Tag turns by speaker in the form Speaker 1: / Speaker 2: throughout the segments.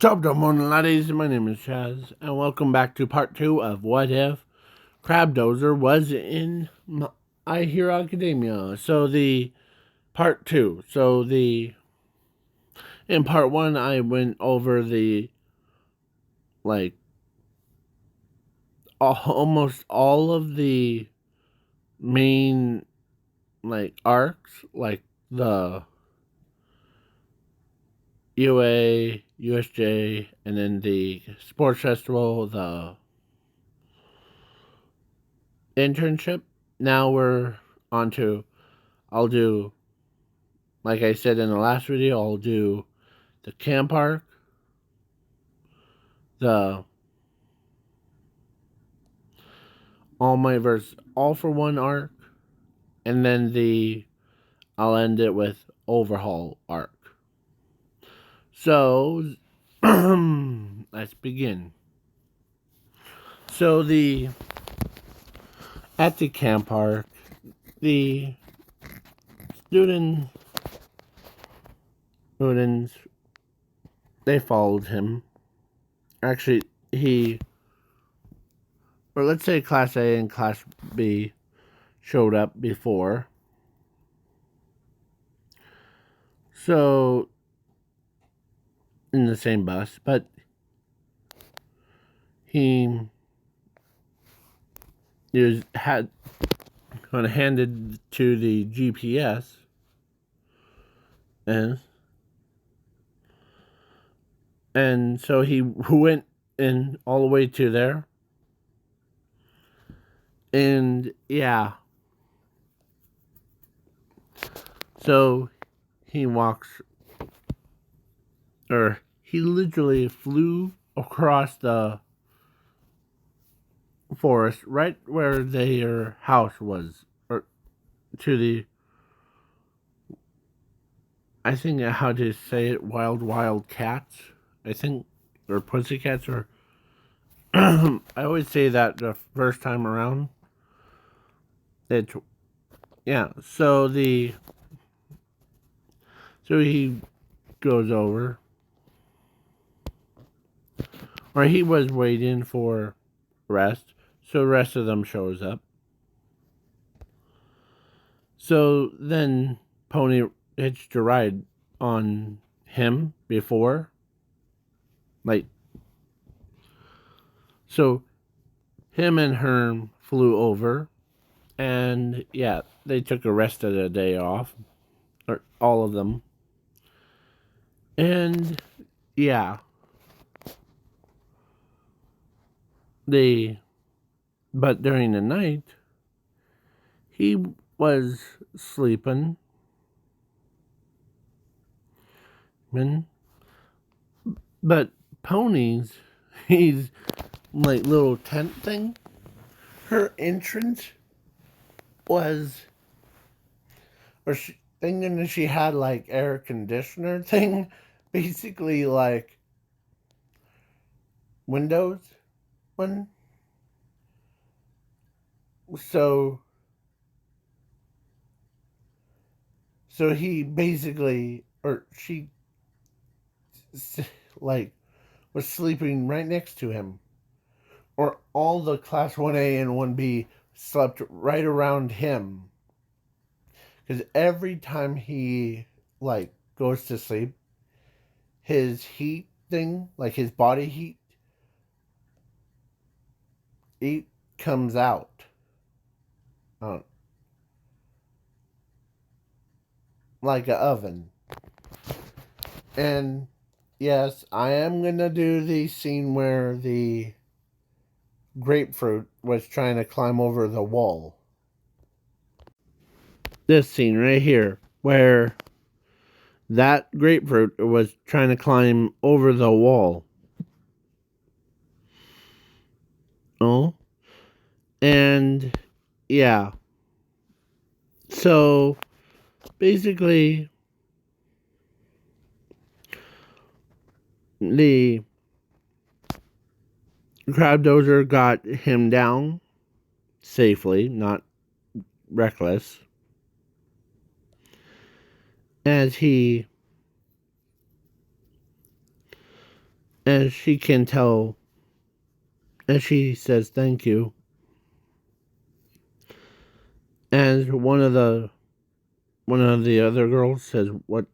Speaker 1: Top of morning, laddies. My name is Chaz, and welcome back to part 2 of What If Crabdozer was in My Hero Academia. So the part 2. In part 1, I went over the almost all of the main arcs, like the UA, USJ, and then the sports festival, the internship. Now we're on to, I'll do, like I said in the last video, I'll do the camp arc, the All Might vs. All for One arc, and then I'll end it with Overhaul arc. So, let's begin. So at the camp arc, the students, they followed him. Actually, let's say Class A and Class B showed up before. So, in the same bus, but he had kind of handed to the GPS, and so he went in all the way to there, and yeah, so he literally flew across the forest right where their house was, or to the, I think how to say it, wild cats, I think, or pussycats, or I always say that the first time around. So he goes over, or he was waiting for rest, so the rest of them shows up. So then Pony hitched a ride on him before. So him and Herm flew over, and yeah, they took the rest of the day off, or all of them. And yeah, but during the night, he was sleeping. But Pony's, he's little tent thing, her entrance was, or thinking that she had air conditioner thing, basically windows one. So he basically, or she was sleeping right next to him, or all the class 1A and 1B slept right around him, because every time he goes to sleep, his heat thing, his body heat, it comes out. Like an oven. And yes, I am gonna do the scene where the grapefruit was trying to climb over the wall. This scene right here, where that grapefruit was trying to climb over the wall. Oh. And yeah. So basically, the Crabdozer got him down safely, not reckless, as he And she can tell, and she says thank you. And one of the other girls says, "What?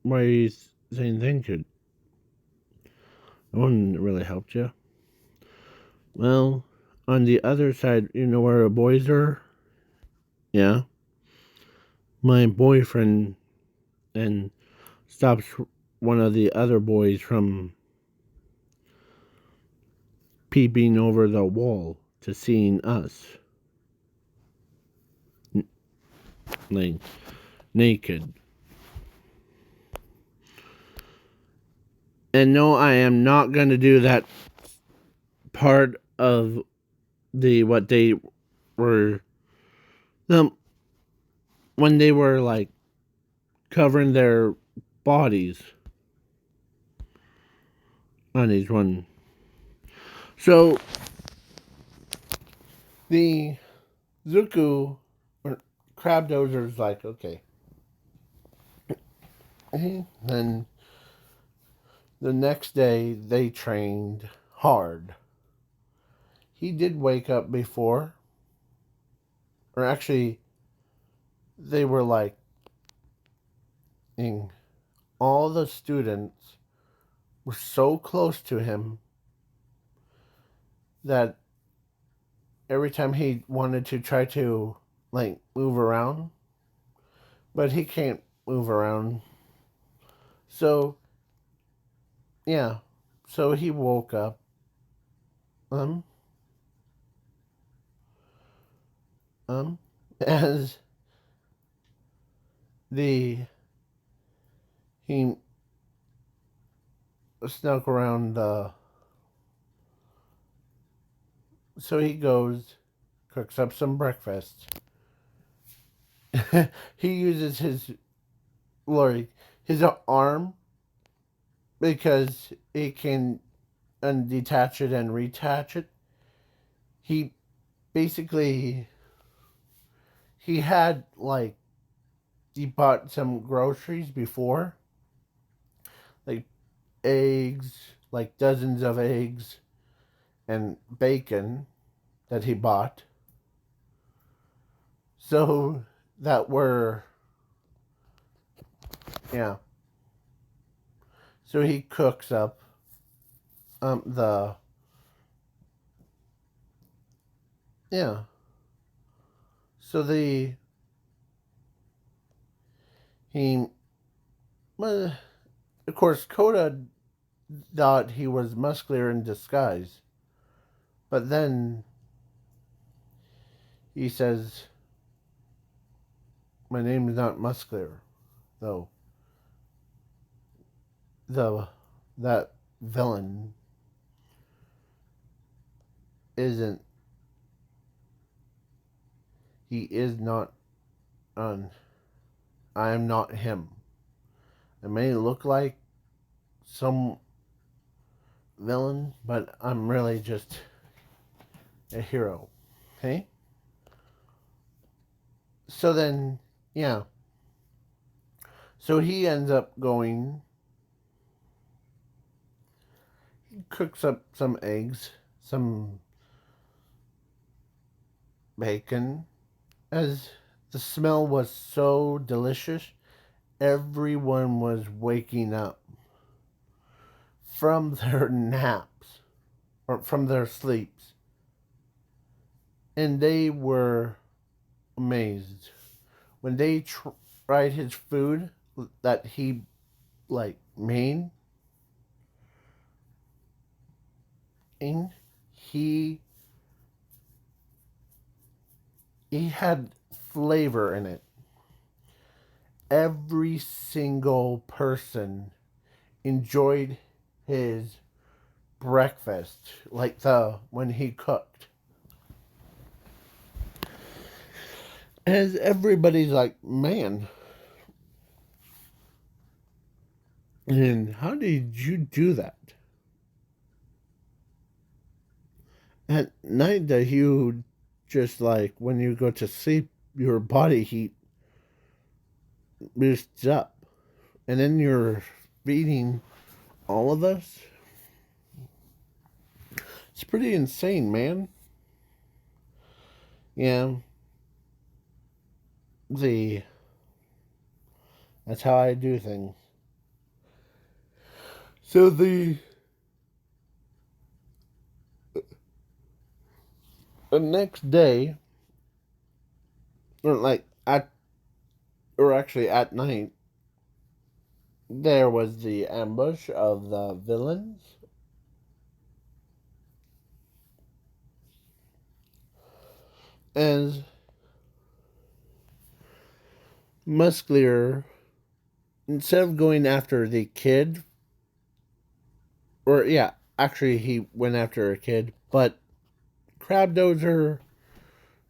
Speaker 1: Why are you saying thank you? No one really helped you." Well, on the other side, you know where the boys are? Yeah. My boyfriend and stops one of the other boys from peeping over the wall to seeing us, like naked. And no, I am not going to do that part of the what they were the when they were like covering their bodies on each one. So the Zuku or Crabdozer's like, okay. And then the next day they trained hard. He did wake up before, or actually, they were like, all the students were so close to him that every time he wanted to try to like move around, but he can't move around. So yeah, so he woke up. Um, um, as the he snuck around the. So he goes, cooks up some breakfast. He uses his Lori his arm because it can undetach it and retach it. He basically he had like he bought some groceries before, like eggs, like dozens of eggs and bacon that he bought. So that were yeah. So he cooks up the yeah. So the he well, of course Coda thought he was muscular in disguise. But then he says, "My name is not muscular, though." The that villain isn't. He is not on. I am not him. I may look like some villain, but I'm really just a hero. Okay? So then, yeah. So he ends up going, he cooks up some eggs, some bacon. As the smell was so delicious, everyone was waking up from their naps or from their sleeps. And they were amazed when they tried his food that he like made. And he he had flavor in it. Every single person enjoyed his breakfast, like the when he cooked. As everybody's like, man, and how did you do that? At night, that you just like when you go to sleep, your body heat boosts up, and then you're feeding all of us. It's pretty insane, man. Yeah, the that's how I do things. So the next day, or like at or actually at night, there was the ambush of the villains. As Musclier, instead of going after the kid, or yeah, actually he went after a kid, but Crabdozer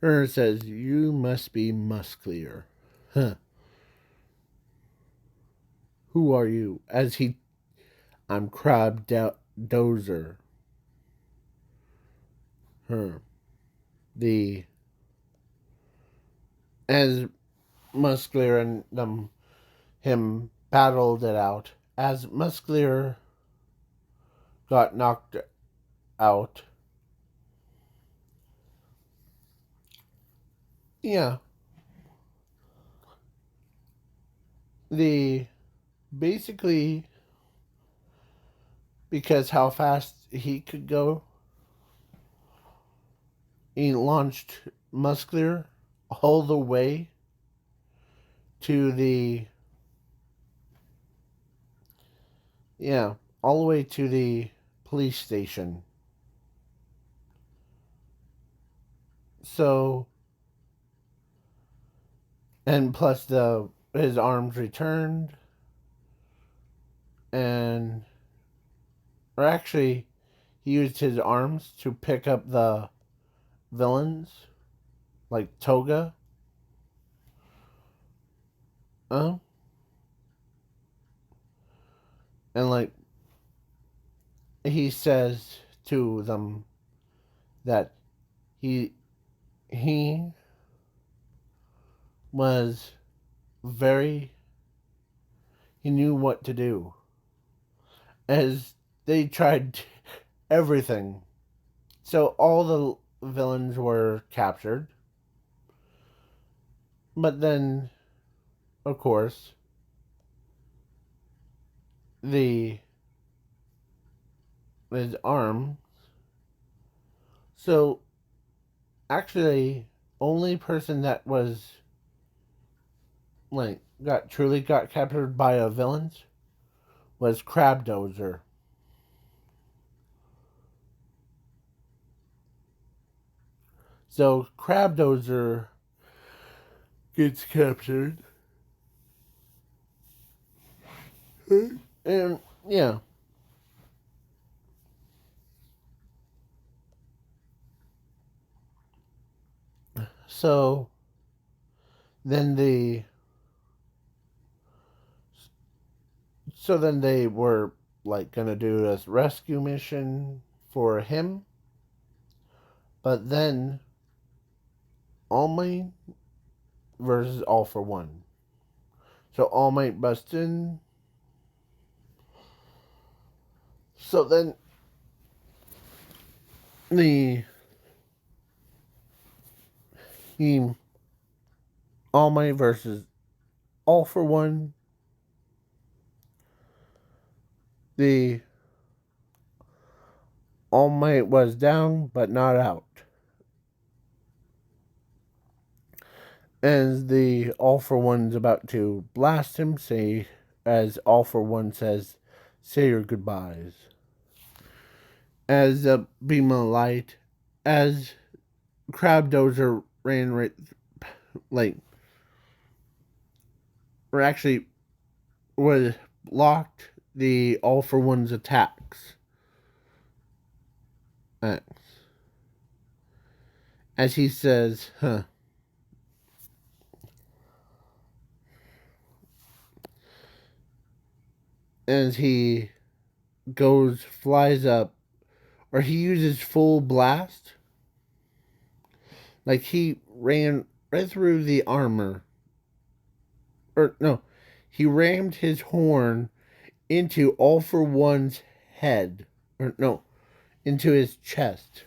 Speaker 1: says, "You must be Musclier." Huh. Who are you? I'm Crabdozer. Huh. The as Musclier and him battled it out. As Musclier got knocked out, yeah, the basically because how fast he could go, he launched Musclier all the way to the yeah, all the way to the police station. So and plus the his arms returned and or actually he used his arms to pick up the villains like Toga. Uh, and like he says to them that he he was very he knew what to do as they tried everything. So all the villains were captured, but then of course the his arm. So actually, only person that was like got captured by a villains was Crabdozer. So Crabdozer gets captured, and yeah, so then the then they were like gonna do this rescue mission for him, but then All Might versus All for One. So All Might busts in. So then the he All Might versus All for One. The All Might was down but not out. As the All for One's about to blast him, as All for One says, say your goodbyes. As a beam of light, as Crabdozer ran right, like, or actually was blocked the All for One's attacks. As he says, huh. As he flies up, or he uses full blast. Like he ran right through the armor. Or no, he rammed his horn into All for One's head. Or no, into his chest.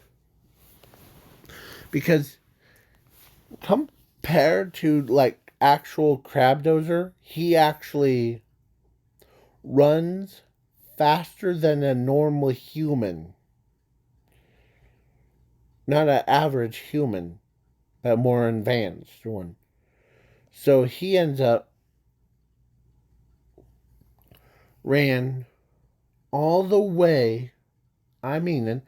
Speaker 1: Because compared to like actual Crabdozer, he actually runs faster than a normal human. Not an average human, but more advanced one. So he ends up ran all the way, I mean it,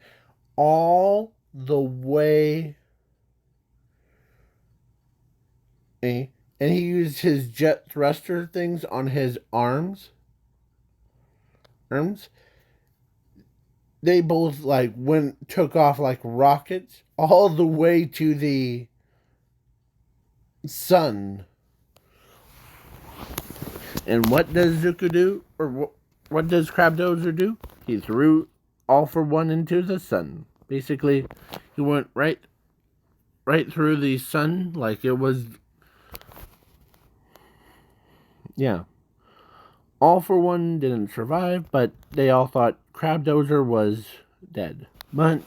Speaker 1: all the way, and he used his jet thruster things on his arms. They both like took off like rockets all the way to the sun. And what does Zuko do? Or what does Crabdozer do? He threw all for one into the sun. Basically, he went right through the sun like it was. Yeah. All for one didn't survive, but they all thought Crabdozer was dead. But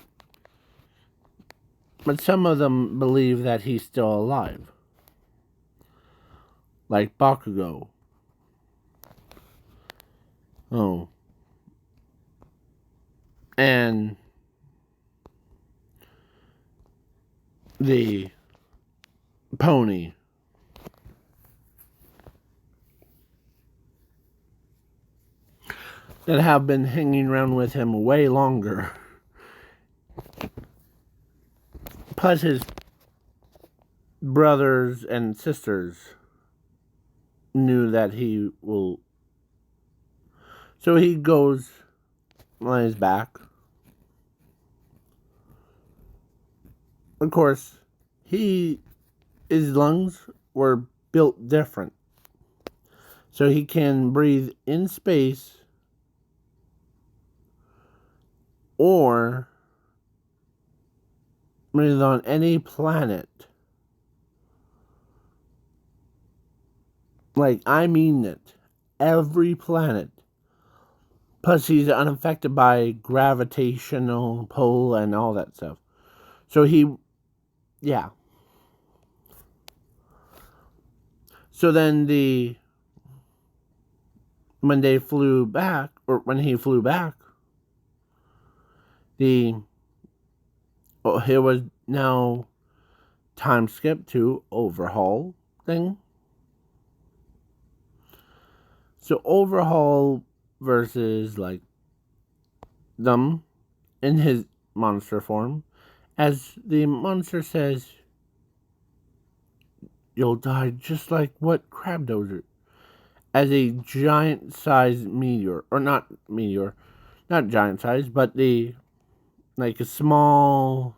Speaker 1: some of them believe that he's still alive. Like Bakugo. Oh. And the pony. That have been hanging around with him way longer. Plus his brothers and sisters knew that he will. So he goes on his back. Of course, his lungs were built different. So he can breathe in space or breathe on any planet. Like, I mean it. Every planet. Plus, he's unaffected by gravitational pull and all that stuff. So yeah. So then when he flew back, it was now time skip to overhaul thing. So overhaul versus like them in his monster form, as the monster says, you'll die just like what Crabdozer, as a giant-sized meteor, or not giant-size, but like a small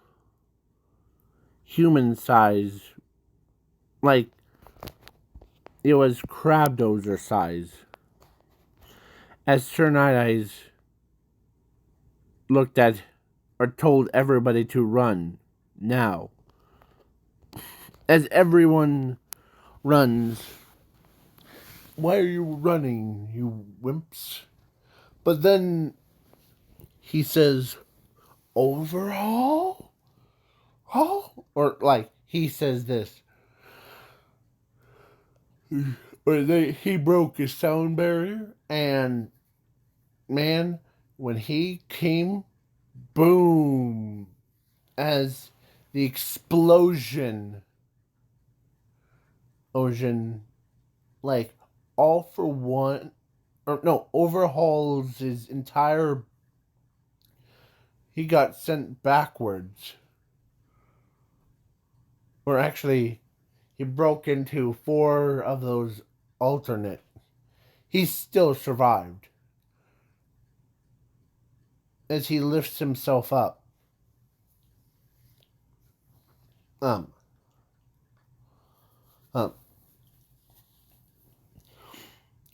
Speaker 1: human-size, like it was Crabdozer size. As Sir Night Eyes looked at or told everybody to run now. As everyone runs, why are you running, you wimps? But then he says, overhaul? Or like, he says this. He broke his sound barrier, and man, when he came, boom, as the explosion, like, all for one, or no, overhauls his entire, he got sent backwards. Or actually, he broke into 4 of those alternate. He still survived. As he lifts himself up.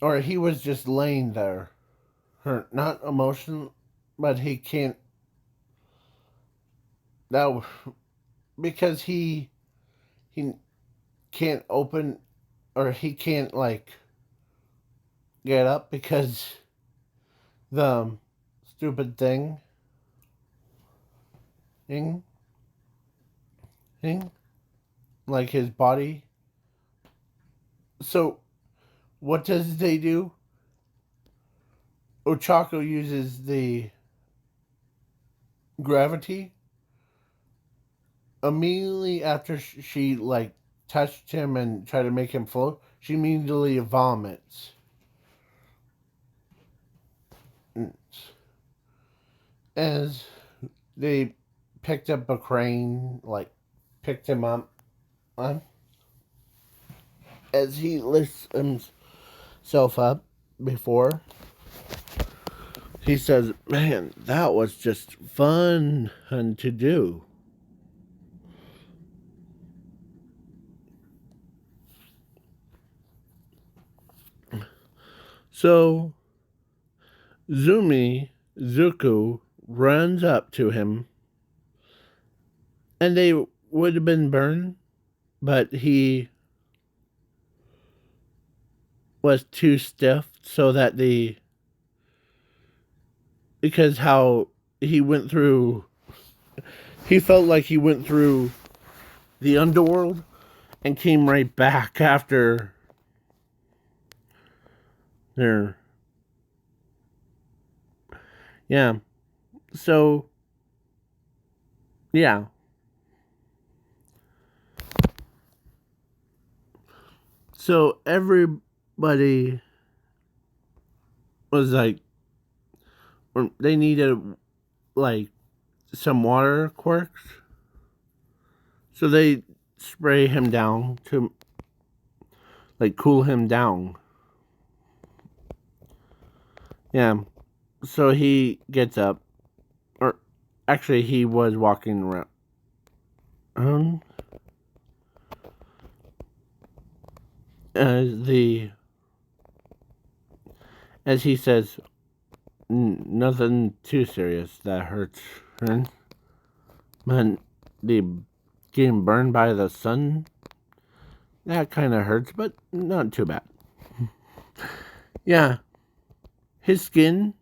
Speaker 1: Or he was just laying there. Not emotional, but he can't. That because he can't open, or he can't like get up because the stupid thing. like his body. So what does they do? Ochako uses the gravity immediately after she like touched him and tried to make him float. She immediately vomits. As they picked up a crane, like picked him up on, as he lifts himself up before, he says, "Man, that was just fun to do." So Zuku runs up to him, and they would have been burned, but he was too stiff so that because how he went through, he felt like he went through the underworld and came right back after there. Yeah. So, yeah. So everybody was like, they needed like some water quirks. So they spray him down to like cool him down. Yeah. So he gets up, or actually he was walking around. As he says, nothing too serious that hurts her. But the getting burned by the sun, that kind of hurts, but not too bad. Yeah. His skin,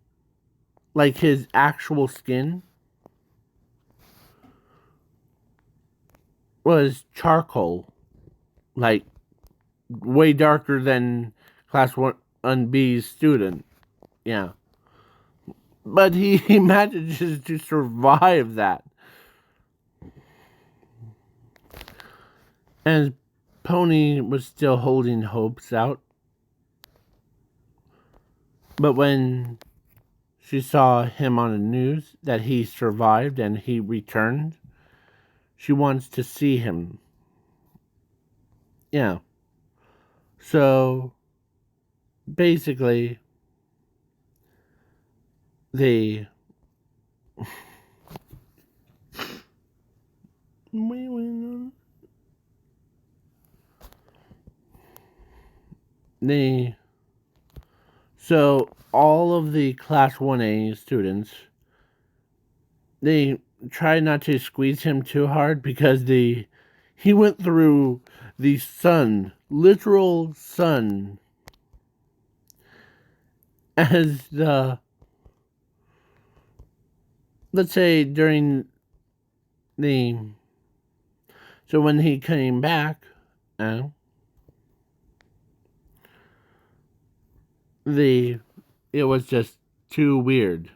Speaker 1: like his actual skin, was charcoal. Like, way darker than Class 1B's student. Yeah. But he manages to survive that. And Pony was still holding hopes out. But when she saw him on the news that he survived and he returned, she wants to see him. Yeah. So basically, they so all of the Class 1A students, they tried not to squeeze him too hard because he went through the sun, literal sun, as let's say during so when he came back, it was just too weird.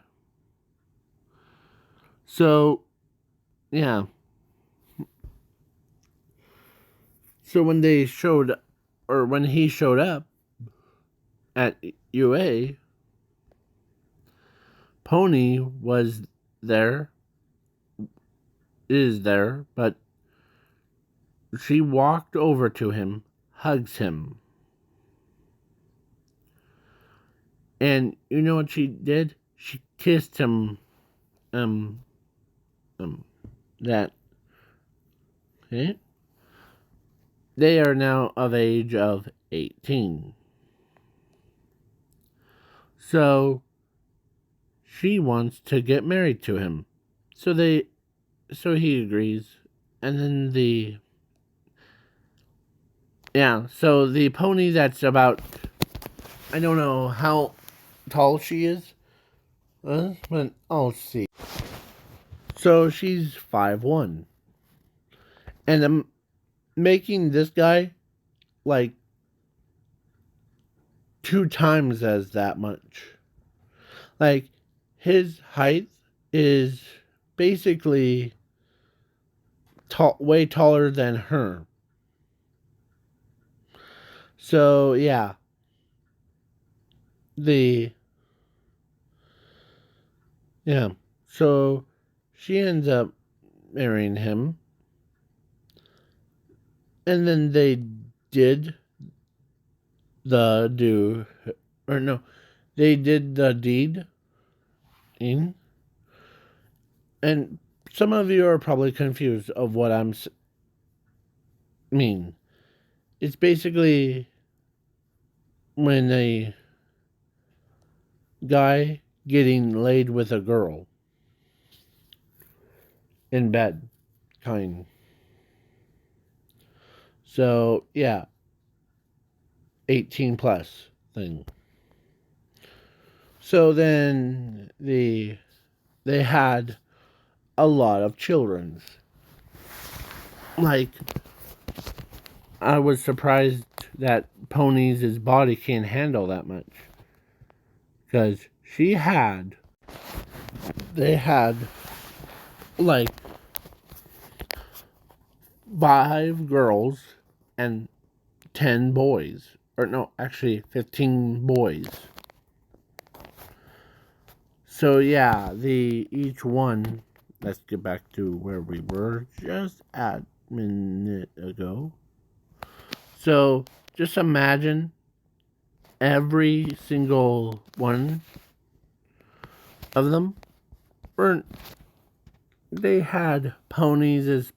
Speaker 1: So, yeah. So when he showed up at UA, Pony is there, but she walked over to him, hugs him. And you know what she did? She kissed him, that, okay? They are now of age of 18. So, she wants to get married to him. So he agrees. And then so the pony that's about, I don't know how tall she is, but I'll see. So she's 5'1". And I'm making this guy like 2 times as that much. Like, his height is basically way taller than her. So, yeah. Yeah. So, she ends up marrying him. And then they did they did the deed. And some of you are probably confused of what I'm mean. It's basically when a guy getting laid with a girl in bed, kind. So, yeah, 18 plus thing. So then they had a lot of children. Like, I was surprised that Pony's body can't handle that much. Because they had like 5 girls and 10 boys. Or no, actually 15 boys. So yeah, each one, let's get back to where we were just a minute ago. So just imagine every single one of them they had ponies as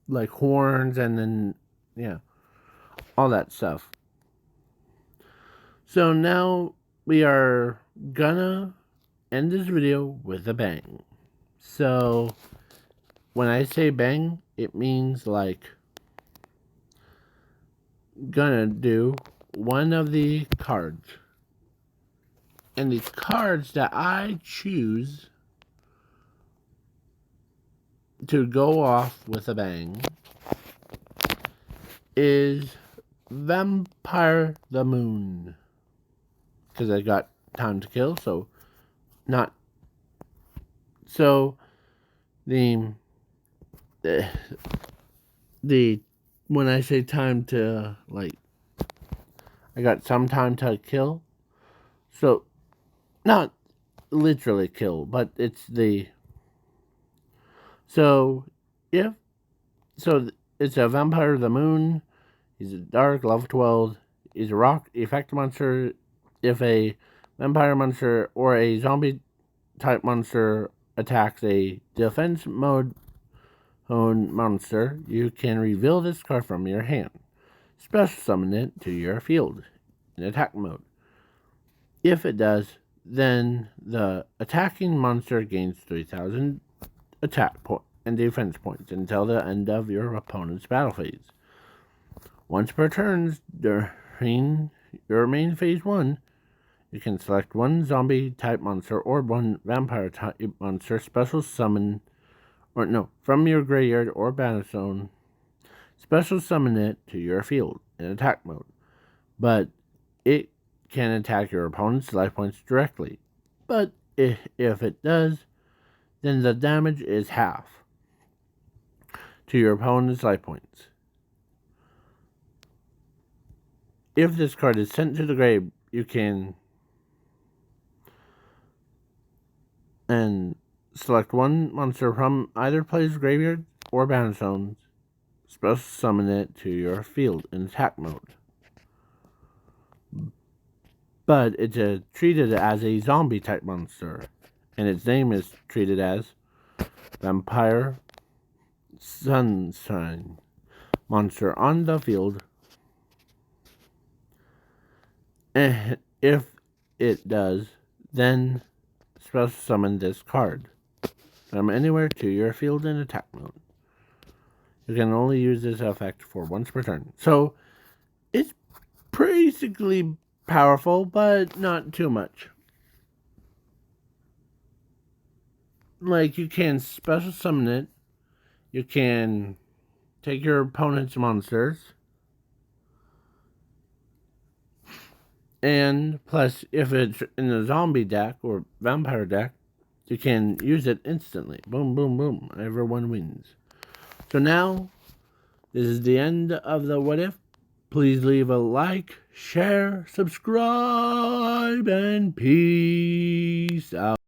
Speaker 1: like horns, and then yeah, all that stuff. So now we are gonna end this video with a bang. So when I say bang, it means like gonna do one of the cards. And the cards that I choose to go off with a bang is Vampire the Moon. Because I got time to kill, so not. So the when I say time to, like, I got some time to kill. So not literally kill, but it's it's a Vampire of the Moon. He's a dark, level 12. He's a rock effect monster. If a vampire monster or a zombie type monster attacks a defense mode monster, you can reveal this card from your hand. Special summon it to your field in attack mode. If it does, then the attacking monster gains 3,000 attack and defense points until the end of your opponent's battle phase. Once per turn during your main phase 1, you can select one zombie type monster or one vampire type monster, special summon, from your graveyard or battle zone, special summon it to your field in attack mode. But it can attack your opponent's life points directly. But if it does, then the damage is half to your opponent's life points. If this card is sent to the grave, you can select one monster from either player's graveyard or battle zones, special summon it to your field in attack mode. But it's treated as a zombie type monster, and its name is treated as Vampire Sunshine monster on the field. And if it does, then special summon this card from anywhere to your field in attack mode. You can only use this effect for once per turn. So it's basically powerful, but not too much. like, you can special summon it. You can take your opponent's monsters. And plus, if it's in the zombie deck or vampire deck, you can use it instantly. Boom, boom, boom. Everyone wins. So now, this is the end of the What If. Please leave a like, share, subscribe, and peace out.